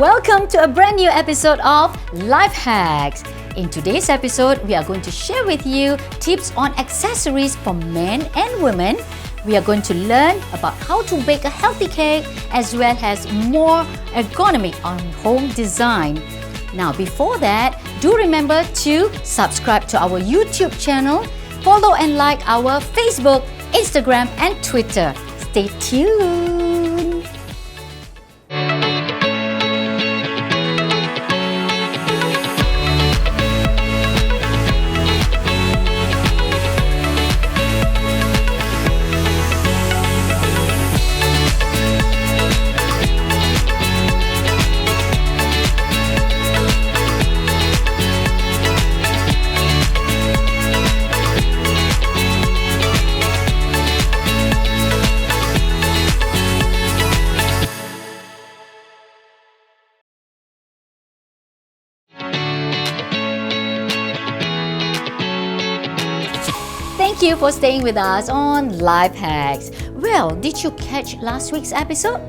Welcome to a brand new episode of Lifehacks. In today's episode, we are going to share with you tips on accessories for men and women. We are going to learn about how to bake a healthy cake as well as more ergonomic on home design. Now, before that, do remember to subscribe to our YouTube channel, follow and like our Facebook, Instagram and Twitter. Stay tuned. Thank you for staying with us on Lifehacks. Well, did you catch last week's episode?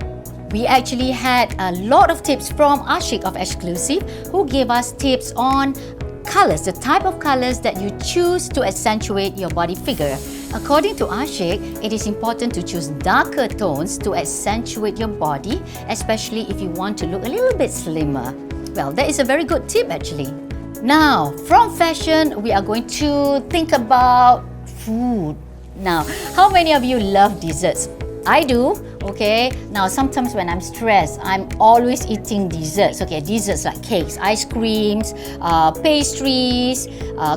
We actually had a lot of tips from Ashique of Ashclusive, who gave us tips on colors, the type of colors that you choose to accentuate your body figure. According to Ashique, it is important to choose darker tones to accentuate your body, especially if you want to look a little bit slimmer. Well, that is a very good tip actually. Now, from fashion, we are going to think about food. Now, how many of you love desserts? I do, okay? Now, sometimes when I'm stressed, I'm always eating desserts, okay? Desserts like cakes, ice creams, pastries,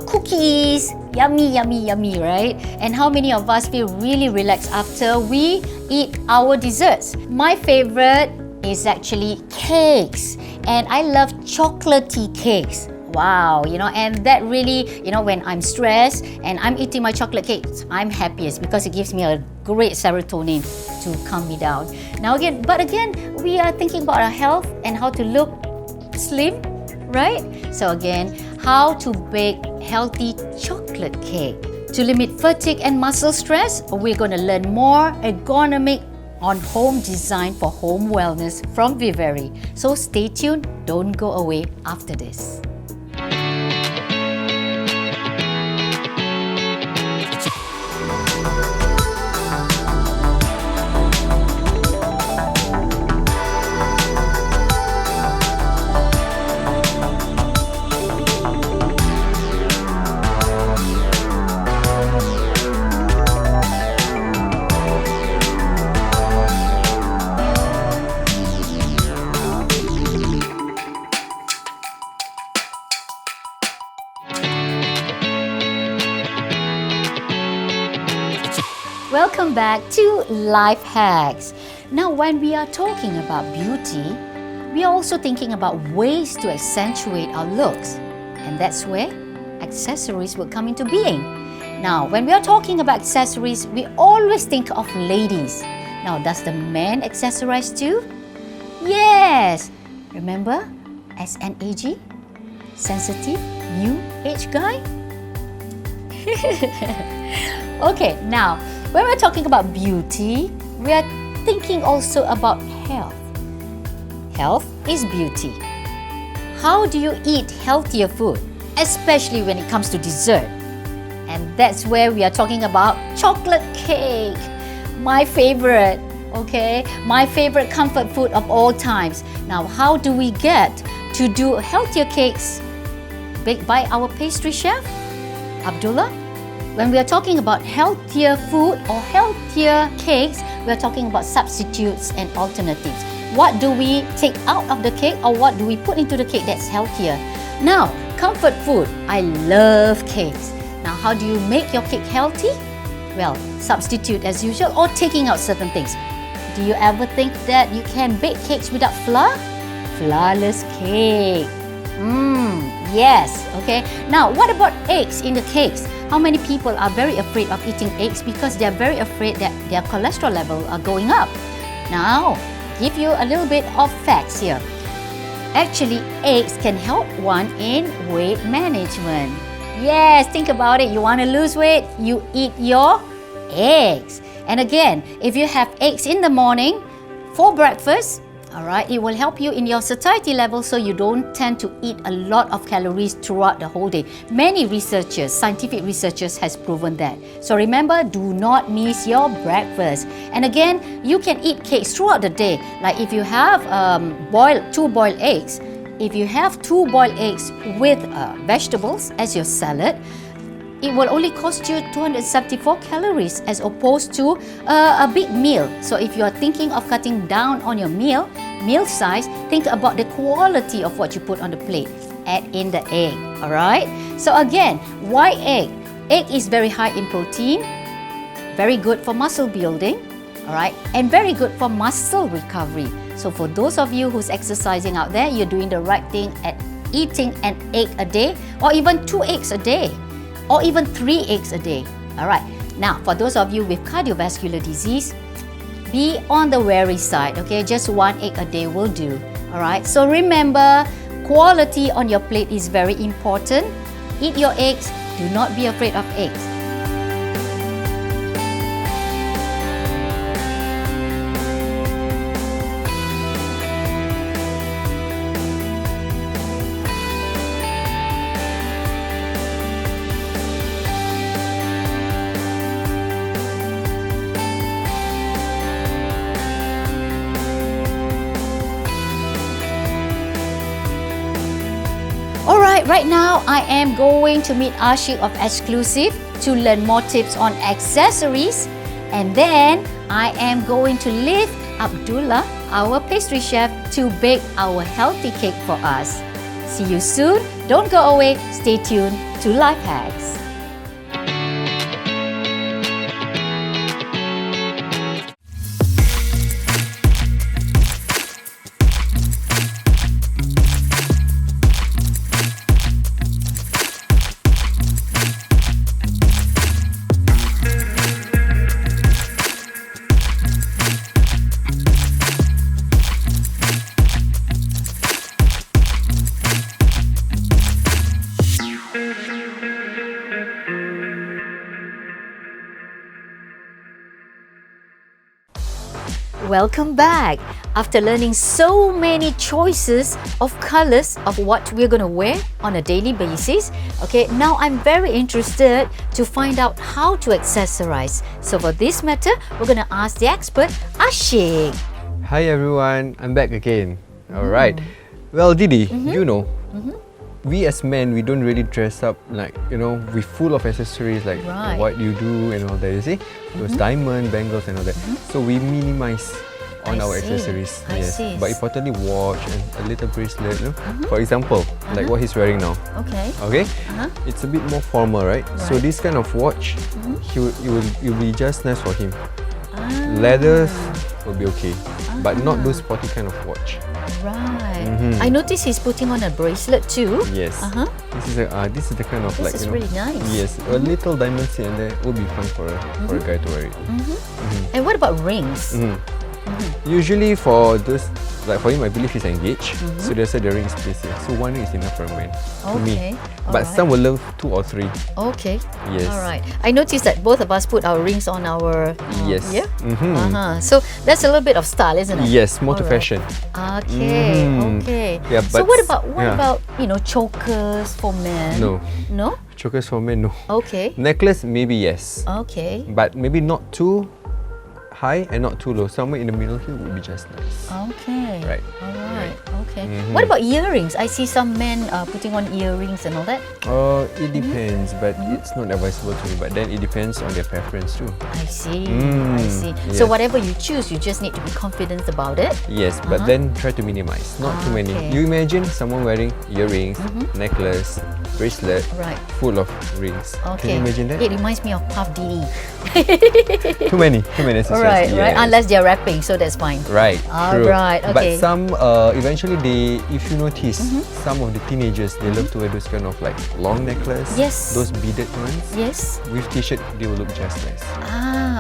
cookies. Yummy, yummy, yummy, right? And how many of us feel really relaxed after we eat our desserts? My favorite is actually cakes. And I love chocolatey cakes. Wow, and that really, when I'm stressed and I'm eating my chocolate cakes, I'm happiest because it gives me a great serotonin to calm me down. Now again, we are thinking about our health and how to look slim, right? So again, how to bake healthy chocolate cake. To limit fatigue and muscle stress, we're going to learn more ergonomic on home design for home wellness from Vivere. So stay tuned, don't go away after this. Welcome back to Lifehacks. Now, when we are talking about beauty, we are also thinking about ways to accentuate our looks. And that's where accessories will come into being. Now, when we are talking about accessories, we always think of ladies. Now, does the man accessorize too? Yes! Remember SNAG? Sensitive New Age Guy? Okay, now, when we're talking about beauty, we are thinking also about health. Health is beauty. How do you eat healthier food, especially when it comes to dessert? And that's where we are talking about chocolate cake. My favorite, okay? My favorite comfort food of all times. Now, how do we get to do healthier cakes baked by our pastry chef, Abdullah? When we are talking about healthier food or healthier cakes, we are talking about substitutes and alternatives. What do we take out of the cake or what do we put into the cake that's healthier? Now, comfort food. I love cakes. Now, how do you make your cake healthy? Well, substitute as usual or taking out certain things. Do you ever think that you can bake cakes without flour? Flourless cake. Yes, okay. Now, what about eggs in the cakes? How many people are very afraid of eating eggs because they are very afraid that their cholesterol level are going up? Now, give you a little bit of facts here. Actually, eggs can help one in weight management. Yes, think about it. You want to lose weight, you eat your eggs. And again, if you have eggs in the morning for breakfast, Alright, it will help you in your satiety level so you don't tend to eat a lot of calories throughout the whole day. Many researchers, scientific researchers has proven that. So remember, do not miss your breakfast. And again, you can eat cakes throughout the day. Like if you have two boiled eggs, if you have 2 boiled eggs with vegetables as your salad, it will only cost you 274 calories as opposed to a big meal. So if you are thinking of cutting down on your meal size, think about the quality of what you put on the plate. Add in the egg, alright? So again, white egg. Egg is very high in protein, very good for muscle building, alright? And very good for muscle recovery. So for those of you who's exercising out there, you're doing the right thing at eating an egg a day or even 2 eggs a day. Or even 3 eggs a day. Alright, now for those of you with cardiovascular disease, be on the wary side, okay? Just 1 egg a day will do. Alright, so remember, quality on your plate is very important. Eat your eggs, do not be afraid of eggs. Alright, right now I am going to meet Ashique of Ashclusive to learn more tips on accessories, and then I am going to leave Abdullah, our pastry chef, to bake our healthy cake for us. See you soon. Don't go away. Stay tuned to Lifehacks. Welcome back! After learning so many choices of colors of what we're going to wear on a daily basis, okay, now I'm very interested to find out how to accessorize. So for this matter, we're going to ask the expert, Ashique. Hi everyone, I'm back again. Alright. Well, Dee Dee, you know, we as men, we don't really dress up like, we're full of accessories like what you do and all that, you see? Those diamond, bangles and all that. So we minimize on our accessories. Yes. But importantly, watch and a little bracelet, For example, like what he's wearing now. Okay? It's a bit more formal, right? So this kind of watch, it will be just nice for him. Leathers will be okay, but not those sporty kind of watch. Right. I noticed he's putting on a bracelet too. Yes. This is the kind of this is really nice. Yes, a little diamonds here and there would be fun for a guy to wear it. And what about rings? Usually for this, like for him, I believe he's engaged, so they said the ring is placing. So 1 ring is enough for a man. To me. But some will love 2 or 3. Okay. Yes. Alright. I noticed that both of us put our rings on our yes. ear. So that's a little bit of style, isn't it? Yes, more to fashion. Okay. Okay. Yeah, so what about chokers for men? No. No? Chokers for men, no. Okay. Necklace, maybe yes. Okay. But maybe not too high and not too low. Somewhere in the middle here would be just nice. Okay. Right. Alright. Okay. What about earrings? I see some men putting on earrings and all that. It depends, but it's not advisable to me. But then it depends on their preference too. I see. I see. Yes. So whatever you choose, you just need to be confident about it. Yes, but then try to minimize. Not too many. You imagine someone wearing earrings, necklace, bracelet, full of rings. Okay. Can you imagine that? It reminds me of Puff Dee. Too many accessories. Right. Unless they're rapping, so that's fine. Right. True. Right. Okay. But some, eventually if you notice, some of the teenagers, they love to wear those kind of like long necklace. Yes. Those beaded ones. Yes. With t-shirt, they will look just nice.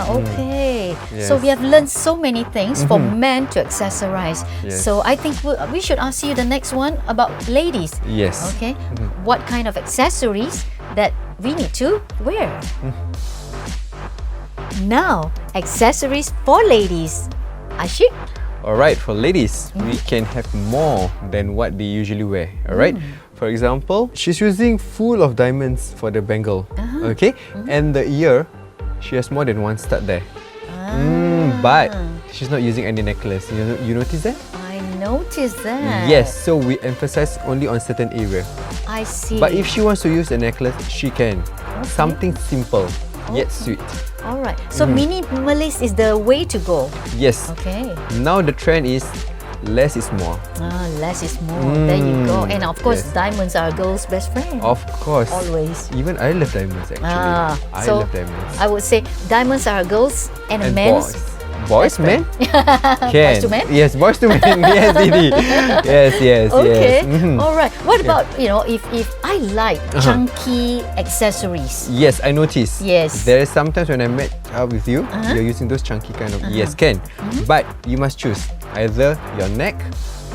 Okay. Yes. So we have learned so many things for men to accessorize. Yes. So I think we should ask you the next one about ladies. Yes. Okay. What kind of accessories that we need to wear? Now, accessories for ladies. Ashique? Alright, for ladies, we can have more than what they usually wear. Alright? For example, she's using full of diamonds for the bangle. Okay? And the ear, she has more than one stud there. But she's not using any necklace. You notice that? I noticed that. Yes, so we emphasize only on certain area. I see. But if she wants to use a necklace, she can. Something simple, yet sweet. Alright, so minimalist is the way to go. Yes. Okay. Now the trend is less is more. Less is more. There you go. And of course, Yes. diamonds are a girl's best friend. Of course. Always. Even I love diamonds actually. I so love diamonds. I would say diamonds are a girl's and a And man's. Boys, men? Boys to men? Yes, boys to men. Yes, Dee Dee. Yes. Okay. Yes. All right. What about, if I like chunky accessories? Yes, I noticed. Yes. There is sometimes when I met up with you, you're using those chunky kind of. Yes, can. But you must choose either your neck,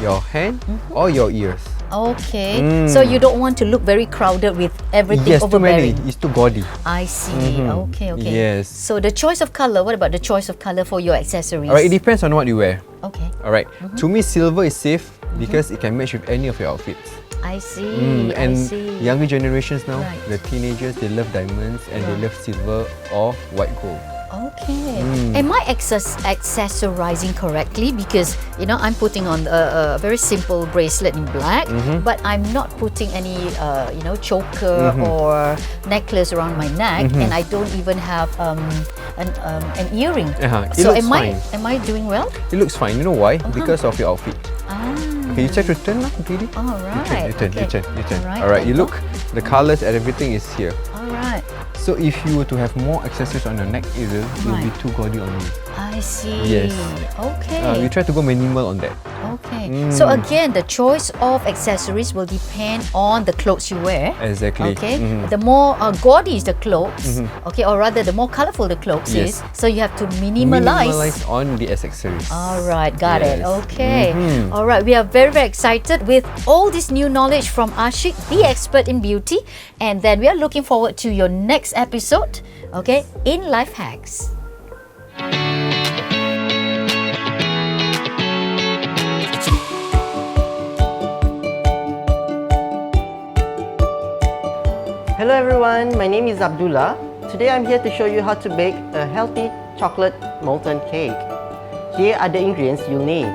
your hand, or your ears. Okay. So you don't want to look very crowded with everything Yes, too many. overbearing. It's too gaudy. I see. Okay. Yes. So the choice of color, what about the choice of color for your accessories? Alright, it depends on what you wear. Okay. Alright. To me, silver is safe because it can match with any of your outfits. I see. And I see. younger generations now, Right. the teenagers, they love diamonds and they love silver or white gold. Okay. Am I accessorizing correctly? Because I'm putting on a very simple bracelet in black, but I'm not putting any choker or necklace around my neck, and I don't even have an earring. It So looks fine. am I doing well? It looks fine. You know why? Because of your outfit. Okay, you try to turn now, Dee Dee. All right. You turn. All right. Alright, you look. The colours and everything is here. All right. So if you were to have more accessories on your neck area, it will be Right. too gaudy on you. I see. Yes. Okay. You try to go minimal on that. Okay. So again, the choice of accessories will depend on the clothes you wear. Exactly. Okay. The more gaudy is the clothes, okay, or rather the more colorful the clothes Yes. is, so you have to minimalize. Minimalize on the accessories. All right, got it. Yes. Okay. All right, we are very, very excited with all this new knowledge from Ashique, the expert in beauty. And then we are looking forward to your next episode, okay, in Lifehacks. Hello everyone, my name is Abdullah. Today I'm here to show you how to bake a healthy chocolate molten cake. Here are the ingredients you'll need.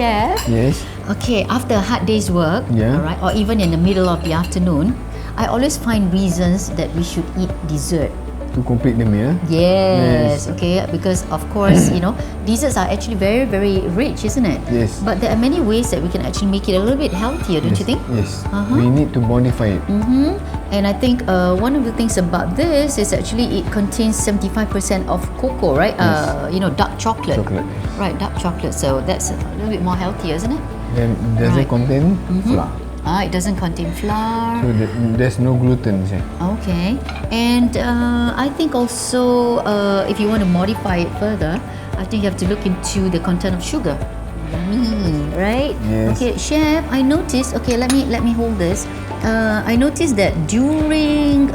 Chef. Yes. Okay, after a hard day's work, Yeah. all right, or even in the middle of the afternoon, I always find reasons that we should eat dessert. To complete them, yeah. Yes, okay, because of course, desserts are actually very, very rich, isn't it? Yes. But there are many ways that we can actually make it a little bit healthier, don't you think? Yes. Uh-huh. We need to modify it. And I think one of the things about this is actually it contains 75% of cocoa, right? Dark chocolate. Chocolate. Right, dark chocolate. So that's a little bit more healthier, isn't it? Then does it contain flour? It doesn't contain flour. So there's no gluten, say. Okay. And I think also if you want to modify it further, I think you have to look into the content of sugar. Right? Yes. Okay, Chef, I noticed, okay, let me hold this. I noticed that during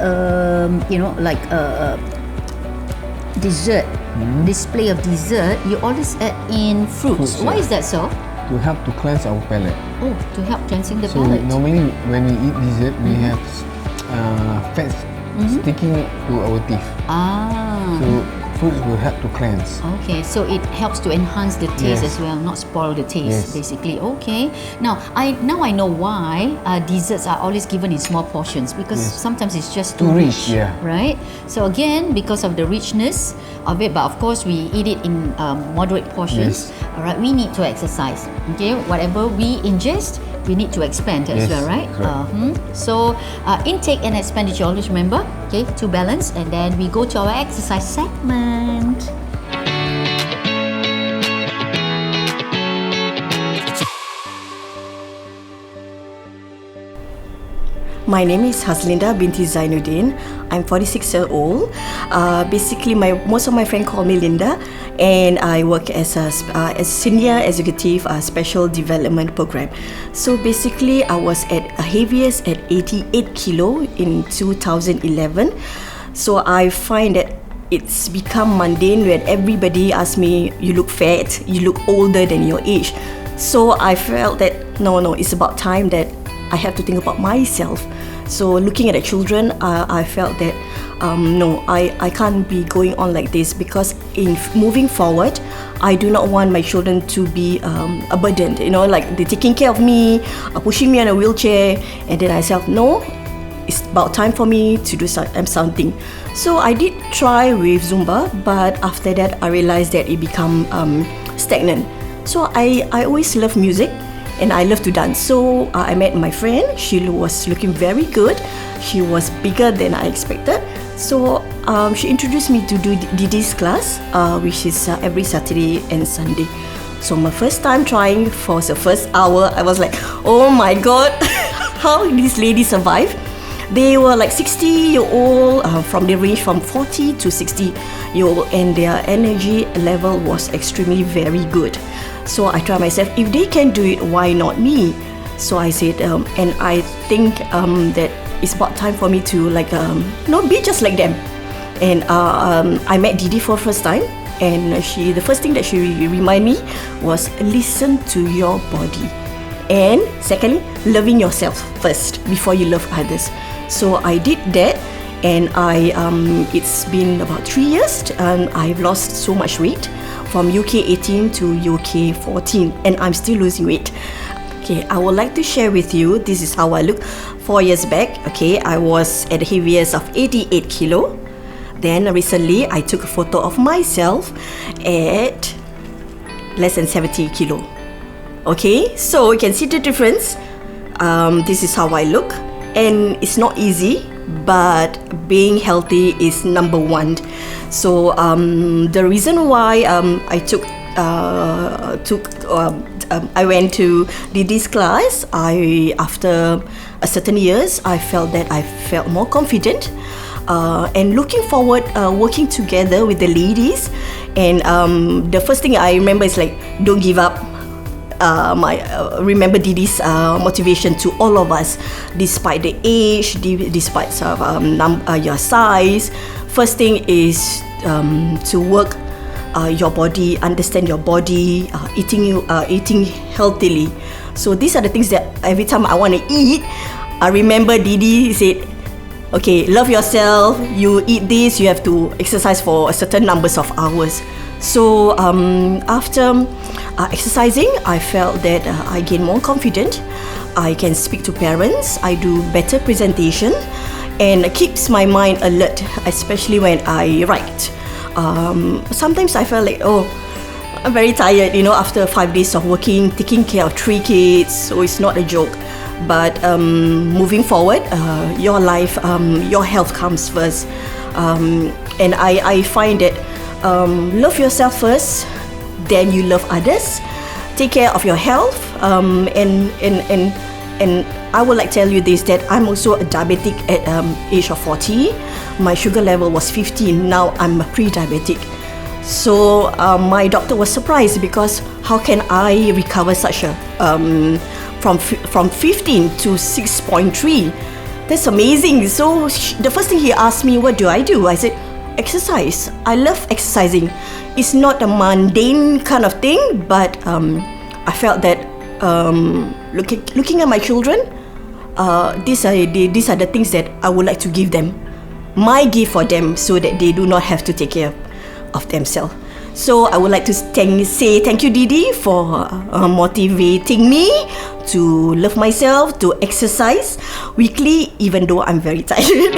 dessert, display of dessert, you always add in fruits. Why is that so? To help to cleanse our palate. Oh, to help cleansing the So palate. normally when we eat dessert, we have fats sticking to our teeth. So fruits will help to cleanse. Okay, so it helps to enhance the taste Yes. as well, not spoil the taste, Yes. basically. Okay. Now I know why desserts are always given in small portions because sometimes it's just too Too rich, rich, yeah. right? So again, because of the richness of it, but of course we eat it in moderate portions. Yes. All right, we need to exercise. Okay, whatever we ingest, we need to expand as Yes, well, right? correct. So intake and expenditure, always remember, okay, to balance, and then we go to our exercise segment. My name is Haslinda binti Zainuddin. I'm 46 years old. Basically, most of my friends call me Linda, and I work as a senior executive special development program. So basically, I was at heaviest at 88 kilo in 2011. So I find that it's become mundane when everybody asks me, "You look fat, you look older than your age." So I felt that no, it's about time that I have to think about myself. So looking at the children, I felt that no, I can't be going on like this, because in moving forward, I do not want my children to be a burden. Like they're taking care of me, pushing me on a wheelchair, and then I said, no, it's about time for me to do something. So I did try with Zumba, but after that I realized that it become stagnant. So I always love music, and I love to dance. So I met my friend. She was looking very good. She was bigger than I expected. So she introduced me to do Dee Dee's class, which is every Saturday and Sunday. So my first time trying for the first hour, I was like, oh my God, how these ladies survive. They were like 60-year-old, from the range from 40 to 60-year-old, and their energy level was extremely very good. So I tried myself, if they can do it, why not me? So I said, and I think that it's about time for me to be just like them. And I met Dee Dee for the first time, and the first thing that she reminded me was listen to your body. And secondly, loving yourself first before you love others. So I did that, and it's been about 3 years, and I've lost so much weight from UK 18 to UK 14, and I'm still losing weight. Okay, I would like to share with you, this is how I look 4 years back. Okay, I was at the heaviest of 88 kilo. Then recently, I took a photo of myself at less than 70 kilo. Okay, so you can see the difference. This is how I look, and it's not easy, but being healthy is number one. So the reason why I I went to Dee Dee's class, after a certain years, I felt that I felt more confident, and looking forward working together with the ladies. And the first thing I remember is like, don't give up. Remember Dee Dee's motivation to all of us, despite the age, despite your size. First thing is to work your body, understand your body, eating healthily. So these are the things that every time I want to eat, I remember Dee Dee said, okay, love yourself, you eat this, you have to exercise for a certain numbers of hours. So after exercising, I felt that I gain more confident. I can speak to parents. I do better presentation, and it keeps my mind alert, especially when I write. Sometimes I felt like, I'm very tired, after 5 days of working, taking care of 3 kids, so it's not a joke. But moving forward, your life, your health comes first. And I find that love yourself first, then you love others. Take care of your health, and I would like to tell you this, that I'm also a diabetic at age of 40. My sugar level was 15. Now I'm a pre-diabetic. So my doctor was surprised, because how can I recover such a from 15 to 6.3? That's amazing. So the first thing he asked me, what do? I said, exercise. I love exercising. It's not a mundane kind of thing, but I felt that looking at my children, these are the things that I would like to give them, my gift for them, so that they do not have to take care of themselves. So I would like to say thank you, Dee Dee, for motivating me to love myself, to exercise weekly, even though I'm very tired.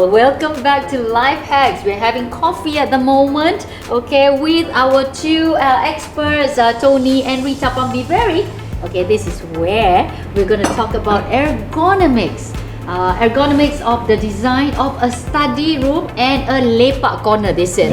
Welcome back to Lifehacks. We're having coffee at the moment, okay, with our 2 experts, Toni and Rita from Vivere. Okay, this is where we're going to talk about ergonomics. Ergonomics of the design of a study room and a lepak corner, they said.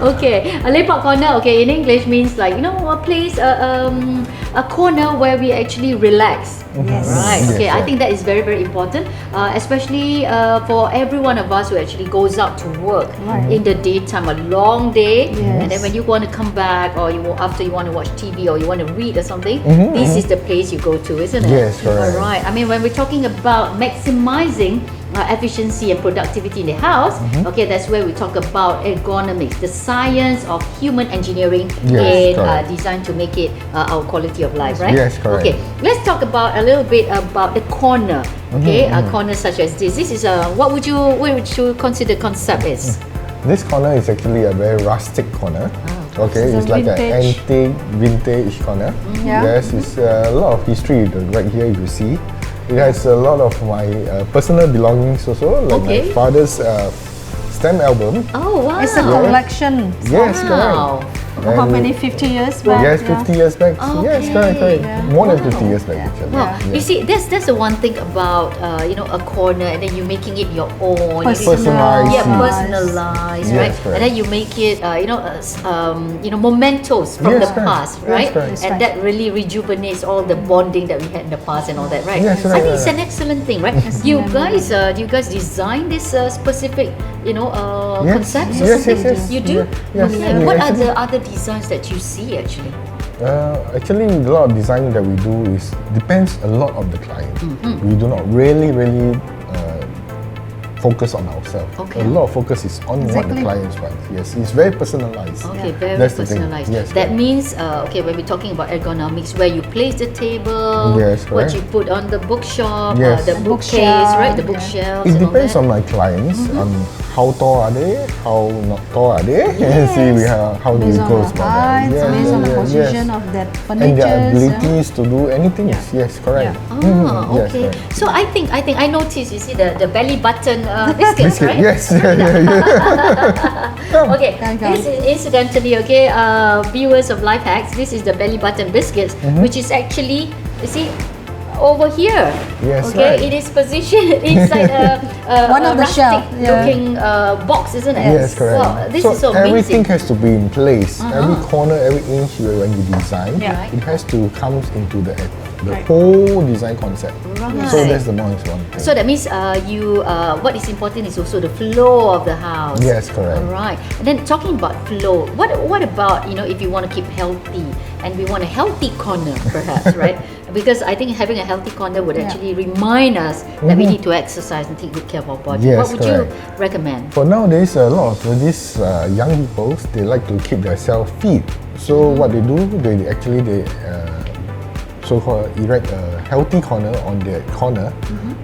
Okay, a lepak corner, okay, in English means like, a place, a corner where we actually relax. Yes. Right. Yes, Okay. yeah. I think that is very, very important, especially for every one of us who actually goes out to work in the daytime, a long day, and then when you want to come back, or after you want to watch TV or you want to read or something, this is the place you go to, isn't it? Yes, correct. All right. I mean, when we're talking about maximizing efficiency and productivity in the house, okay, that's where we talk about ergonomics, the science of human engineering Yes, in correct. design to make it our quality of life, right? Yes, correct. Okay, let's talk about a little bit about the corner. Okay, a corner such as this. This is what would you consider concept is? This corner is actually a very rustic corner. Okay, It's it's a like an vintage. antique, vintage corner. Yeah. Yes, it's a lot of history right here. You see, it has a lot of my personal belongings also, like Okay. my father's stamp album. Oh wow! It's a collection. Yes, Wow. correct. How And- many? 50 years back? Yes, 50 years back. Yes, correct, correct. Yeah. More than 50 years back, actually. Wow. You see, that's the one thing about a corner, and then you're making it your own. Personalized. Yeah, personalized, Yes, right? correct. And then you make it, mementos from Yes, the correct. past, Yes, right? correct. And that really rejuvenates all the bonding that we had in the past and all that, right? Yes, I right, think it's right. an excellent thing, right? Do you guys design this specific, concepts or Yes, something? yes, yes. You do? Yes. Okay. We What are actually- the other designs that you see actually? Actually, a lot of design that we do is depends a lot on the client. We do not really focus on ourselves. Okay. A lot of focus is on what the Exactly. clients want. Yes, it's very personalized. Okay, very That's the thing. personalized. Yes, that correct. means, when we're talking about ergonomics, where you place the table, Yes, what correct. you put on the bookshop, Yes. the bookcase, right? The bookshelves. It and all depends that. on my clients on how tall are they, how not tall are they, and see how do we Based on go the about height, that. based on the position yes. of that And their furniture. abilities to do anything. Yes, correct. Ah, Yes, okay. correct. So I think I noticed. You see the belly button biscuits, Biscuit, right? yes. Okay. Come. This is incidentally, okay, viewers of Lifehacks. This is the belly button biscuits, which is actually, you see, over here. Yes, Okay, right. it is positioned inside One a of the rustic shelf, yeah. looking box, isn't it? Yes, correct. Wow, this so is so everything amazing. has to be in place. Every corner, every inch when you design, Yeah. it has to come into the whole design concept. Right. So that's the most important thing. So that means what is important is also the flow of the house. Yes, correct. All right. And then talking about flow, what about if you want to keep healthy and we want a healthy corner, perhaps, right? Because I think having a healthy corner would actually remind us that we need to exercise and take good care of our body. Yes, what would you correct. recommend? For nowadays, a lot of these young people, they like to keep themselves fit. So what they do, they so-called erect a healthy corner on their corner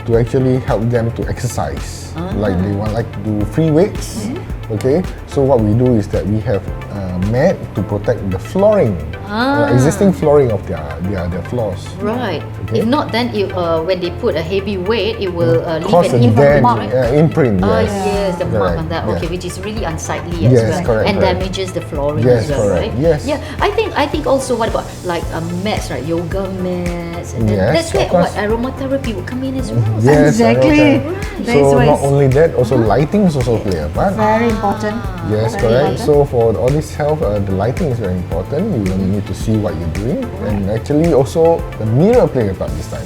to actually help them to exercise. Like they like to do free weights. Okay, so what we do is that we have a mat to protect the flooring, existing flooring of their floors. Right. Okay. If not, then when they put a heavy weight, it will leave Cause an a imprint, dent, right? imprint. Oh Yes. yes, the mark on that. Yeah. Okay, which is really unsightly as Yes, well, correct, and correct. damages the flooring Yes, as well, correct. right? Yes. Yeah, I think also what about like mats, right? Yoga mats, and then Yes, that's where of course. aromatherapy would come in as well. Yes, Exactly. okay. That's So why not it's only that, also lighting is also play a part. very important. Yes, Very correct. important. So for all this health, the lighting is very important. You need to see what you're doing, and actually also the mirror play a part this time.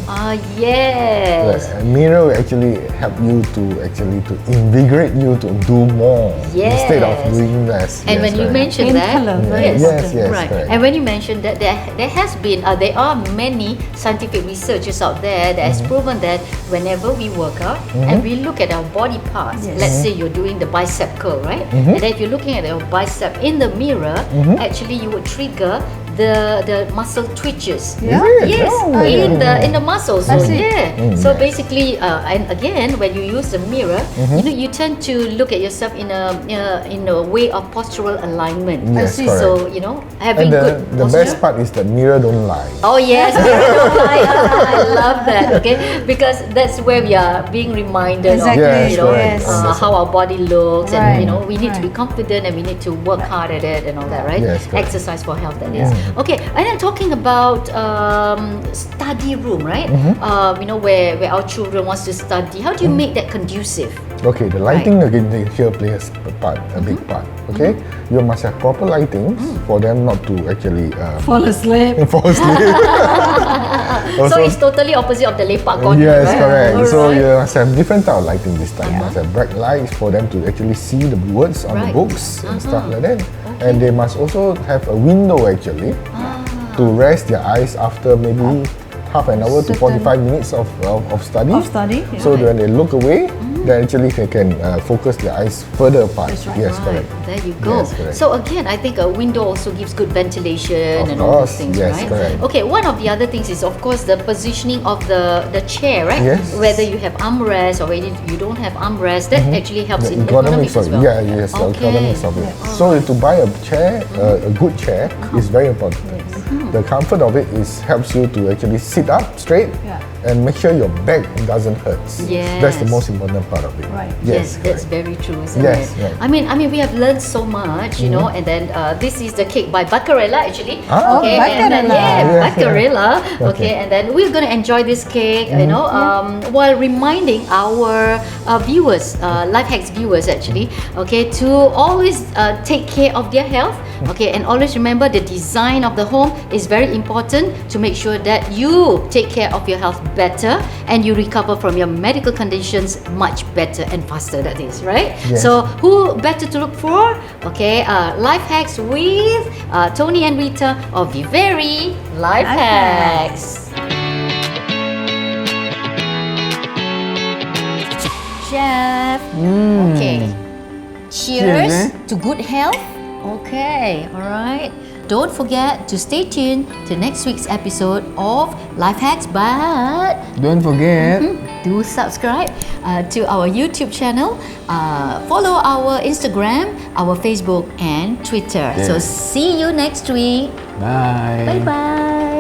Yes. A mirror will actually help you to invigorate you to do more instead of Yes. doing less. And Yes, when you correct. mentioned Paint that, colour, very Yes, right. correct. And when you mentioned that, there has been, there are many scientific researchers out there that has proven that whenever we work out and we look at our body parts, let's say you're doing the bicep curl, right? And then if you're looking at your bicep in the mirror, actually you would trigger the muscle twitches. Yeah? Yes, Oh, in the muscles. So, I see. So basically, and again, when you use the mirror, you tend to look at yourself in a way of postural alignment. Yes, see. correct. So having And good the posture. best part is that mirror don't lie. Oh yes, I love that. Okay, because that's where we are being reminded Exactly. of Yes, correct. Yes. how our body looks, Right. and we need to be Right. confident and we need to work hard at it and all that, right? Yes, correct. Exercise for health, that is. Okay, and then talking about study room, right? Where our children wants to study. How do you make that conducive? Okay, the lighting again here plays a big part. Okay, you must have proper lighting for them not to actually Fall asleep. fall asleep. So it's totally opposite of the lepak corner, Yes, right? correct. So Alright. you must have different type of lighting this time. You must have bright lights for them to actually see the words on the Right. books and stuff like that. And they must also have a window actually to rest their eyes after maybe half an hour to Certain- 45 minutes of study. Of study, yeah. So when they look away, they actually can focus their eyes further apart. That's right. Yes, Right, correct. there you go. Yes, correct. So again, I think a window also gives good ventilation Of and all those course, things, yes, right? correct. Okay, one of the other things is of course the positioning of the chair, right? Yes. Whether you have armrest or whether you don't have armrest, that actually helps The in ergonomics as of well. it. Yeah, yes, the ergonomics of it. So to buy a chair, a good chair, is very important. The comfort of it helps you to actually sit up straight and make sure your back doesn't hurt. Yes. That's the most important part of it. Right. Yes, that's correct. very true, isn't Yes, it? right. I mean, we have learned so much, and then this is the cake by Baccarella actually. Ah. Okay, and then, Baccarella. Baccarella. Okay, and then we're gonna enjoy this cake, while reminding our viewers, Lifehacks viewers actually, okay, to always take care of their health. Okay, and always remember the design of the home is very important to make sure that you take care of your health better and you recover from your medical conditions much better and faster, that is, right? Yes. So who better to look for? Okay, Lifehacks with Toni and Rita of Vivere Lifehacks. Chef. Okay. Cheers to good health. Okay, all right. Don't forget to stay tuned to next week's episode of Lifehacks, but Don't forget. do subscribe to our YouTube channel, follow our Instagram, our Facebook and Twitter. So see you next week. Bye. Bye bye.